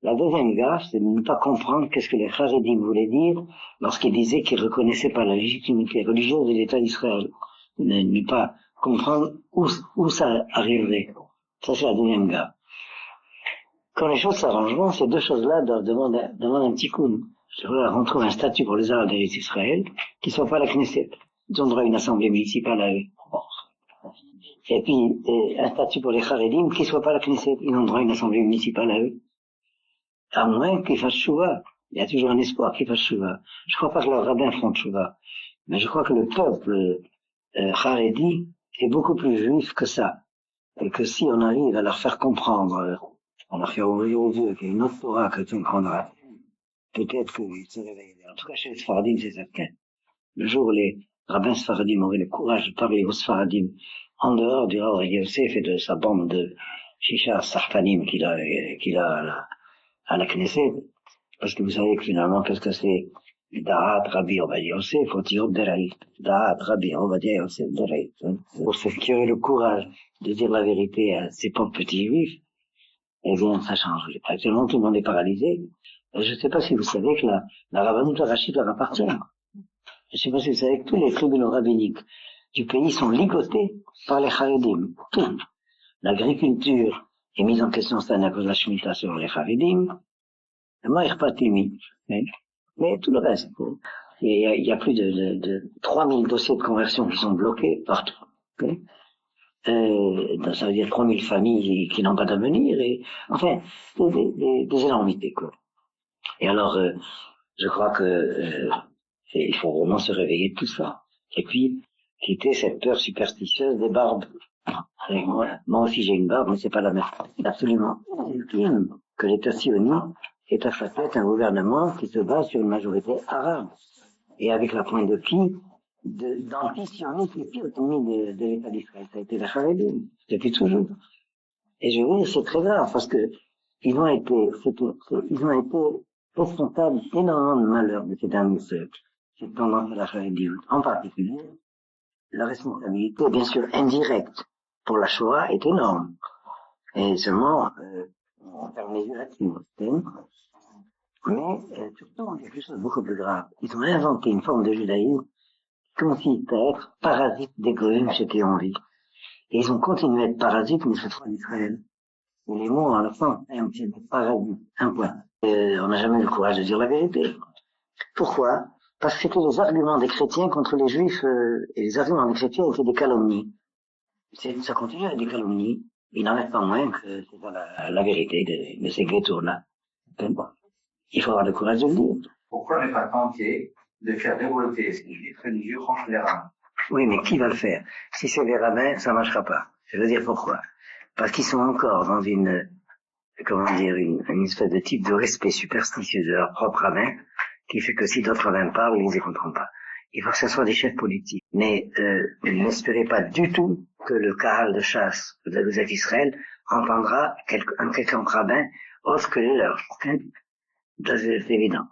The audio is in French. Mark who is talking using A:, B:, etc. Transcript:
A: La deuxième gaffe, c'est de ne pas comprendre qu'est-ce que les Haredim voulaient dire lorsqu'ils disaient qu'ils reconnaissaient pas la légitimité religieuse de l'État d'Israël. Ne pas comprendre où ça arriverait. Ça, c'est la deuxième gaffe. Quand les choses s'arrangeront, ces deux choses-là demandent un petit coup. On trouve un statut pour les Arabes d'Israël qui ne soit pas la Knesset. Ils ont droit à une assemblée municipale à eux. Et puis, un statut pour les Haredim qui ne soit pas la Knesset. Ils ont droit à une assemblée municipale à eux. À moins qu'ils fassent chouva. Il y a toujours un espoir qu'ils fassent chouva. Je ne crois pas que leurs rabbins feront chouva. Mais je crois que le peuple Haredi est beaucoup plus juif que ça. Et que si on arrive à leur faire comprendre, à leur faire ouvrir aux yeux qu'il y a une autre Torah que tu comprendras, peut-être qu'ils se réveillent. En tout cas, chez les Sfaradim, c'est certain. Le jour où les rabbins Sfaradim auraient le courage de parler aux Sfaradim en dehors du Rav Yosef et de sa bande de Shisha Sartanim qu'il a à la Knesset, parce que vous savez que finalement, qu'est-ce que c'est Da'at Rabbi Ovadia Yosef, Otiyot Deraï. Da'at Rabbi Ovadia Yosef Deraï. Pour ceux qui auraient le courage de dire la vérité à ces pauvres petits juifs, eh bien, ça change. Actuellement, tout le monde est paralysé. Je ne sais pas si vous savez que la Rabbanout Rachid leur appartient. Je ne sais pas si vous savez que tous les tribunaux rabbiniques du pays sont ligotés par les Haredim. Tout. L'agriculture est mise en question cette année à cause de la Shemitah sur les Haredim. Mais tout le reste, il y a plus de 3000 dossiers de conversion qui sont bloqués partout. Okay, ça veut dire 3000 familles qui n'ont pas d'avenir, et enfin, des énormités, quoi. Et alors, je crois que il faut vraiment se réveiller de tout ça. Et puis, quitter cette peur superstitieuse des barbes. Moi aussi j'ai une barbe, mais c'est pas la même. C'est absolument ultime que l'État sioniste est à sa tête un gouvernement qui se base sur une majorité arabe. Et avec la pointe de pied d'anti-sionistes les pires ennemis de l'État d'Israël. Ça a été la Haredim. Depuis toujours. Et je veux dire, c'est très grave parce que ils ont été responsables d'énormément de malheurs de ces derniers siècles. Cette tendance à la Haredim. En particulier, la responsabilité, bien sûr, indirecte pour la Shoah est énorme. Et seulement, on ferme les yeux là-dessus. Mais, surtout, il y a quelque chose de beaucoup plus grave. Ils ont inventé une forme de judaïsme qui consiste à être parasite des goïms chez qui on vit. Et ils ont continué à être parasites, mais cette fois d'Israël. Et les mots, à la fin, c'est parasite, un point. On n'a jamais eu le courage de dire la vérité. Pourquoi? Parce que c'était les arguments des chrétiens contre les juifs, et les arguments des chrétiens étaient des calomnies. Ça continue à être des calomnies. Il n'en reste pas moins que c'est pas la vérité de ces ghettos-là. Il faut avoir le courage de le dire.
B: Pourquoi ne pas tenter de faire révolter ces juifs religieux contre les rabbins?
A: Oui, mais qui va le faire? Si c'est les rabbins, ça marchera pas. Je veux dire pourquoi. Parce qu'ils sont encore dans une espèce de type de respect superstitieux de leur propre rabbin, qui fait que si d'autres rabbins parlent, ils les écouteront pas. Il faut que ce soit des chefs politiques. Mais n'espérez pas du tout que le Kahal de chasse de Israël entendra un quelconque rabbin autre que le leur. C'est évident.